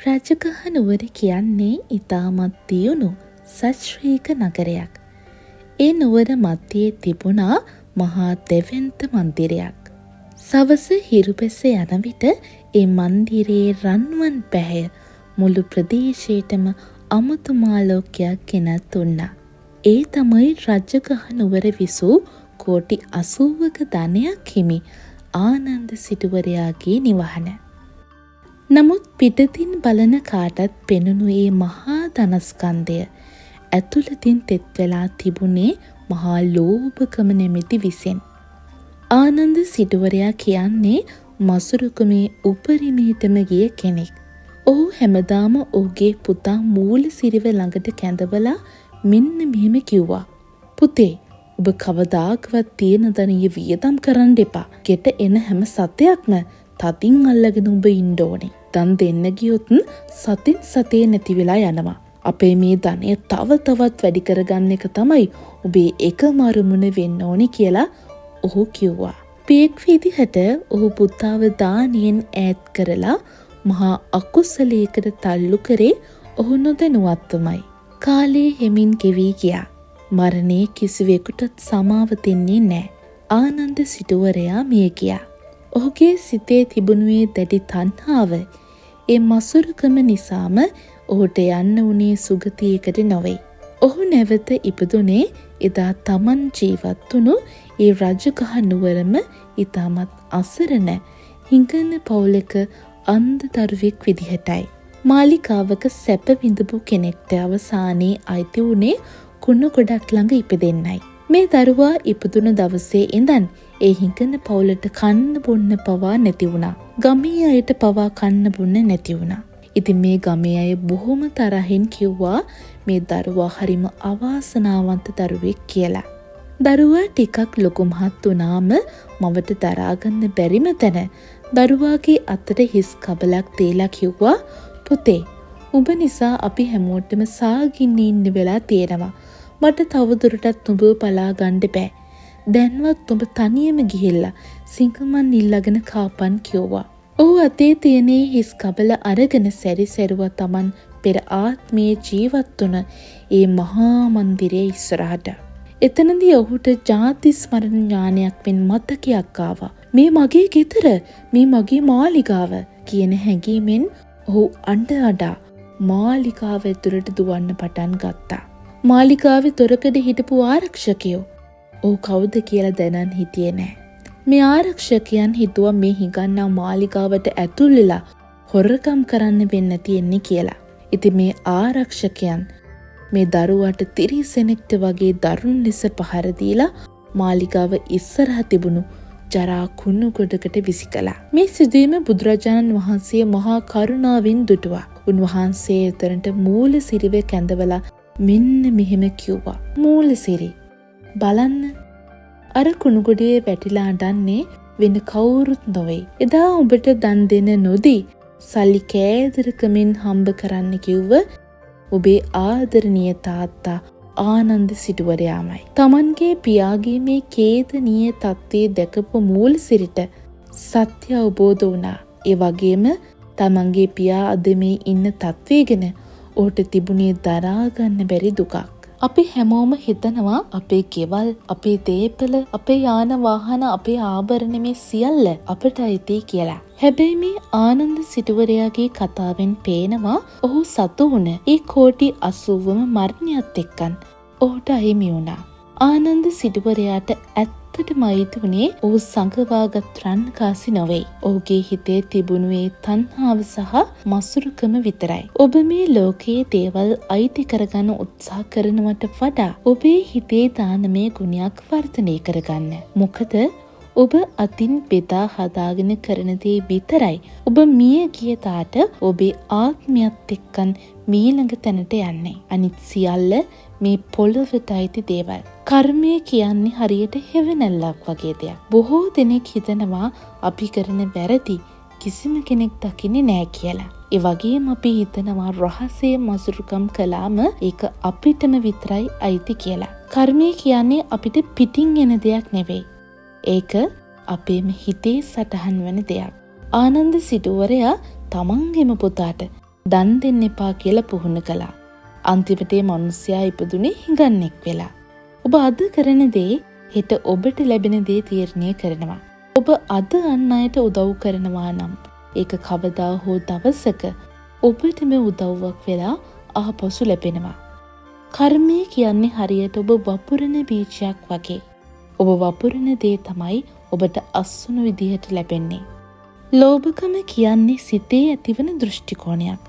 රජගහ නුවර කියන්නේ ඉතාමත් දියුණු සශ්‍රීක නගරයක්. ඒ නුවර මධ්‍යයේ තිබුණා මහා දෙවැන්ත මන්දිරයක්. සවස හිරුපැස යන විට ඒ මන්දිරයේ රන්වන් පැහැය මුළු ප්‍රදේශයටම අමුතුමාලෝකයක් ගෙනත් දුන්නා. ඒ තමයි රජගහ නුවර විසූ කෝටි 80ක ධනයක් හිමි ආනන්ද සිටුවරයාගේ නිවහන. නමුත් පිටතින් බලන කාටත් පෙනුණු ඒ මහා ධනස්කන්ධය ඇතුළතින් තෙත් වෙලා තිබුණේ මහා ලෝභකම නැමැති විසෙන්. ආනන්ද සිටුවරයා කියන්නේ මසුරුකමේ උපරිමයටම ගිය කෙනෙක්. ඔහු හැමදාම ඔහුගේ පුතා මූලසිරිව ළඟට කැඳවලා මෙන්න මෙහෙම කිව්වා. පුතේ, ඔබ කවදාකවත් තියෙන ධනිය වියදම් කරන්න එපා. ගෙට එන හැම සතයක්ම තදින් අල්ලගෙන ඔබ ඉන්න ඕනේ. දන් දෙන්න ගියොත් සතින් සතේ නැති වෙලා යනවා. අපේ මේ ධනය තව තවත් වැඩි කරගන්න එක තමයි ඔබේ එකම අරමුණ වෙන්න ඕනේ කියලා ඔහු කිව්වා. පියෙක් විදිහට ඔහු පුතාව දානියෙන් ඈත් කරලා මහා අකුසලයකට තල්ලු කරේ ඔහු නොදැනුවත්වමයි. කාලේ හෙමින් ගෙවී ගියා. මරණේ කිසිවෙකුටත් සමාව දෙන්නේ නැහැ. ආනන්ද සිටුවරයා මිය ගියා. ඔහුගේ සිතේ තිබුණේ දැඩි තණ්හාව. ඒ මසුරුකම නිසාම ඔහුට යන්න උනේ සුගතියකට නොවේ. ඔහු නැවත ඉපදුනේ එදා තමන් ජීවත් වුණු ඒ රජගහ නුවරම ඉතාමත් අසරණ හිඟන පවුලක අන්ධ දරුවෙක් විදිහටයි. මාලිකාවක සැප විඳපු කෙනෙක්ට අවසානයේ අයිති වුණේ කුණු ගොඩක් ළඟ ඉපදෙන්නයි. මේ දරුවා ඉපදුන දවසේ ඉඳන් ඒ හිඟන පවුලට කන්න බොන්න පවා නැති වුණා. ගමේ අයට පවා කන්න බොන්න නැති වුණා. ඉතින් මේ ගමේ අය බොහොම තරහින් කිව්වා මේ දරුවා හරිම අවාසනාවන්ත දරුවෙක් කියලා. දරුවා ටිකක් ලොකු මහත් වුණාම මවට දරාගන්න බැරිම තැන දරුවාගේ අතට හිස් කබලක් තියලා කිව්වා, පුතේ, උඹ නිසා අපි හැමෝටම සාගින්න ඉන්න වෙලා තියෙනවා. මට තවදුරටත් නුඹව පලා ගන්න බෑ. දැන්වත් උඹ තනියම ගිහිල්ලා සිංකමන් ඉල්ලගෙන කාපන් කිව්වා. ඔහු අතේ තියෙන හිස් කබල අරගෙන සැරිසැරුවා තමන් පෙර ආත්මයේ ජීවත් වුණ ඒ මහා මන්දිරයේ ඉස්සරහට. එතනදී ඔහුට ජාති ස්මරණ ඥානයක් මෙන් මතකයක් ආවා. මේ මගේ ගෙදර, මේ මගේ මාලිගාව කියන හැඟීමෙන් ඔහු අඬ අඬා මාලිගාව ඇතුළට දුවන්න පටන් ගත්තා. මාලිගාවේ තොරකඩ හිටපු ආරක්ෂකයෝ ඔහු කවුද කියලා දැනන් හිටියේ නැහැ. මේ ආරක්ෂකයන් හිතුවා මේ හිඟන්නා මාලිගාවට ඇතුල් වෙලා හොරකම් කරන්න වෙන්න තියෙන්නේ කියලා. ඉතින් මේ ආරක්ෂකයන් මේ දරුවාට තිරිසනෙක්ට වගේ දරුණු ලෙස පහර දීලා මාලිගාව ඉස්සරහ තිබුණු ජරා කුණු ගොඩකට විසිකලා. මේ සිදුවීම බුදුරජාණන් වහන්සේ මහා කරුණාවෙන් දුටුවා. උන්වහන්සේ එතරම්ට මූලසිරිව කැඳවලා මෙන්න මෙහෙම කිව්වා. මූලසිරි, බලන්න, අර කුණු ගොඩේ වැටිලා අඬන්නේ වෙන කවුරුත් නොවේ. එදා ඔබට දන් දෙන්න නොදී සල්ලි කෑදරකමින් හම්බ කරන්න කිව්ව ඔබේ ආදරණීය තාත්තා ආනන්ද සිටුවරයාමයි. තමන්ගේ පියාගේ මේ ඛේදනීය තත්ත්වයේ දැකපු මූලසිරිට සත්‍ය අවබෝධ වුණා. ඒ වගේම තමන්ගේ පියා අද මේ ඉන්න තත්ත්වය ගැන ඔහුට තිබුණේ දරා ගන්න බැරි දුකක්. අපි හැමෝම හිතනවා අපේ ගෙවල්, අපේ දේපල, අපේ යාන වාහන, අපේ ආභරණ මේ සියල්ල අපට අයිති කියලා. හැබැයි මේ ආනන්ද සිටුවරයාගේ කතාවෙන් පේනවා ඔහු සතු වුණ ඒ කෝටි 80ම මරණයත් එක්කන් ඔහුට අහිමි වුණා. ආනන්ද සිටුවරයාට ඇත්තටම අයිති වුණේ ඔහු සංගවාගත් රන් කාසි නොවේ. ඔහුගේ හිතේ තිබුණු ඒ තණ්හාව සහ මසුරුකම විතරයි. ඔබ මේ ලෝකයේ දේවල් අයිති කරගන්න උත්සාහ කරනවට වඩා ඔබේ හිතේ දානමය ගුණයක් වර්ධනය කරගන්න. මොකද ඔබ අතින් බෙදා හදාගෙන කරන දේ විතරයි ඔබ මිය ගිය තාට ඔබේ ආත්මයත් එක්කන් මීළඟ තැනට යන්නේ. අනිත් සියල්ල මේ පොළොවට අයිති දේවල්. කර්මය කියන්නේ හරියට හෙවණැල්ලක් වගේ දෙයක්. බොහෝ දෙනෙක් හිතනවා අපි කරන වැරදි කිසිම කෙනෙක් දකින්නේ නැහැ කියලා. ඒ වගේම අපි හිතනවා රහසේ මසුරුකම් කළාම ඒක අපිටම විතරයි අයිති කියලා. කර්මය කියන්නේ අපිට පිටින් එන දෙයක් නෙවෙයි. ඒක අපේම හිතේ සටහන් වන දෙයක්. ආනන්ද සිටුවරයා තමන්ගේම පුතාට දන් දෙන්න එපා කියලා පුහුණු කළා. අන්තිමට මේ මිනිස්සයා ඉපදුනේ හිඟන්නෙක් වෙලා. ඔබ අද කරන දේ හෙට ඔබට ලැබෙන දේ තීරණය කරනවා. ඔබ අද අන් අයට උදව් කරනවා නම් ඒක කවදා හෝ දවසක ඔබටම උදව්වක් වෙලා ආපසු ලැබෙනවා. කර්මය කියන්නේ හරියට ඔබ වපුරන බීජයක් වගේ. ඔබ වපුරන දේ තමයි ඔබට අස්වනු විදිහට ලැබෙන්නේ. ලෝභකම කියන්නේ සිතේ ඇතිවන දෘෂ්ටි කෝණයක්.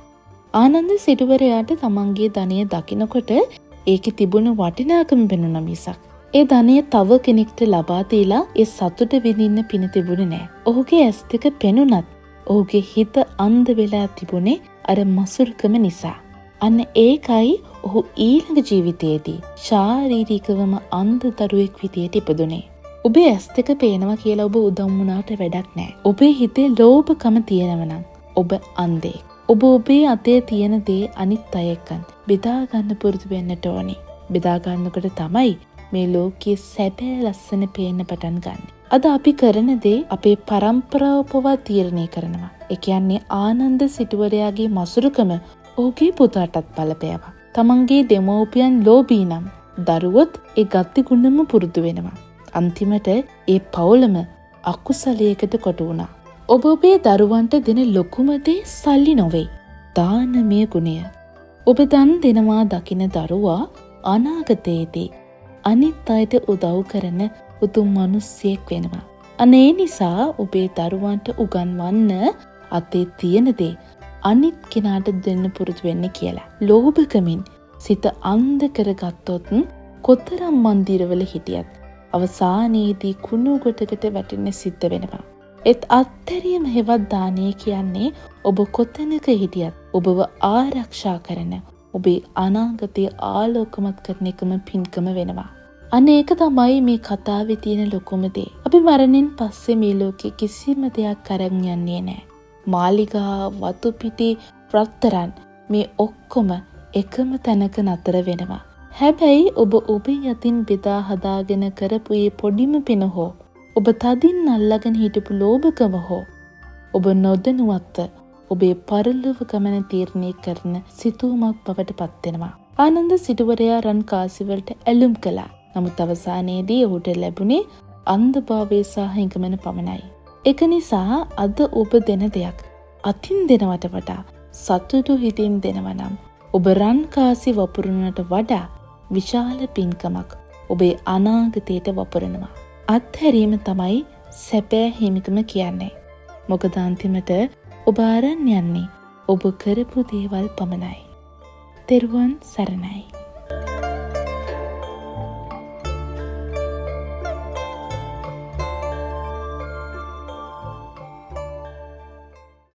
ආනන්ද සිටුවරයාට තමන්ගේ ධනය දකිනකොට ඒකේ තිබුණු වටිනාකම පෙනුණා මිසක් ඒ ධනය තව කෙනෙක්ට ලබා දීලා ඒ සතුට විඳින්න පින තිබුණේ නැහැ. ඔහුගේ ඇස් දෙක පෙනුනත් ඔහුගේ හිත අන්ධ වෙලා තිබුණේ අර මසුරුකම නිසා. අන්න ඒකයි ඔහු ඊළඟ ජීවිතයේදී ශාරීරිකවම අන්ධ දරුවෙක් විදියට ඉපදුනේ. ඔබේ ඇස් දෙක පේනවා කියලා ඔබ උදම් වුණාට වැඩක් නැහැ. ඔබේ හිතේ ලෝභකම තියෙනව නම් ඔබ අන්ධෙක්. ඔබ ඔබේ අතේ තියෙන දේ අනිත් අය එක්කන් බෙදා ගන්න පුරුදු වෙන්නට ඕනේ. බෙදා ගන්නකොට තමයි මේ ලෝකයේ සැබෑ ලස්සන පේන්න පටන් ගන්න. අද අපි කරන දේ අපේ පරම්පරාව පවා තීරණය කරනවා. ඒ කියන්නේ ආනන්ද සිටුවරයාගේ මසුරුකම ඔහුගේ පුතාටත් බලපෑවා. තමන්ගේ දෙමව්පියන් ලෝභී නම් දරුවොත් ඒ ගති ගුණම පුරුදු වෙනවා. අන්තිමට ඒ පවුලම අකුසලයකට කොට වුණා. ඔබ ඔබේ දරුවන්ට දෙන ලොකුම දේ සල්ලි නොවේ. දානමය ගුණය. ඔබ දන් දෙනවා දකින දරුවා අනාගතයේදී අනිත් අයට උදව් කරන උතුම් මිනිසෙක් වෙනවා. අනේ නිසා ඔබේ දරුවන්ට උගන්වන්න අතේ තියෙන දේ අනිත් කෙනාට දෙන්න පුරුදු වෙන්න කියලා. ලෝභකමින් සිත අන්ධ කරගත්තොත් කොතරම් මන්දිරවල හිටියත් අවසානයේදී කුණු කොටකට වැටෙන්න සිද්ධ වෙනවා. ඒත් අත්තරියම හෙවත් දානය කියන්නේ ඔබ කොතැනක හිටියත් ඔබව ආරක්ෂා කරන ඔබේ අනාගතය ආලෝකමත් කරන එකම පින්කම වෙනවා. අනේක තමයි මේ කතාවේ තියෙන ලොකුම දේ. අපි මරණින් පස්සේ මේ ලෝකේ කිසිම දෙයක් අරන් යන්නේ නැහැ. මාලිගා, වතු පිටි, රත්තරන් මේ ඔක්කොම එකම තැනක නතර වෙනවා. හැබැයි ඔබ ඔබේ යතින් බෙදා හදාගෙන කරපු මේ පොඩිම පින හෝ ඔබ තදින් අල්ලගෙන හිටපු ලෝභකම හෝ ඔබ නොදැනුවත්ව ඔබේ පරලොව ගමන තීරණය කරන සිතුවමක් බවට පත් වෙනවා. ආනන්ද සිටුවරයා රන් කාසිවලට ඇලුම් කළා. නමුත් අවසානයේදී ඔහුට ලැබුණේ අන්ධභාවය සහ හිඟමන පමණයි. ඒක නිසා අද ඔබ දෙන දෙයක් අතින් දෙනවට වඩා සතුටු හිතින් දෙනවා නම් ඔබ රන් කාසි වපුරනට වඩා විශාල පින්කමක් ඔබේ අනාගතයට වපුරනවා. අත්හැරීම තමයි සැපෑ හිමිකම කියන්නේ. මොකද අන්තිමට ඔබ අරන් යන්නේ ඔබ කරපු දේවල් පමණයි. තෙරුවන් සරණයි.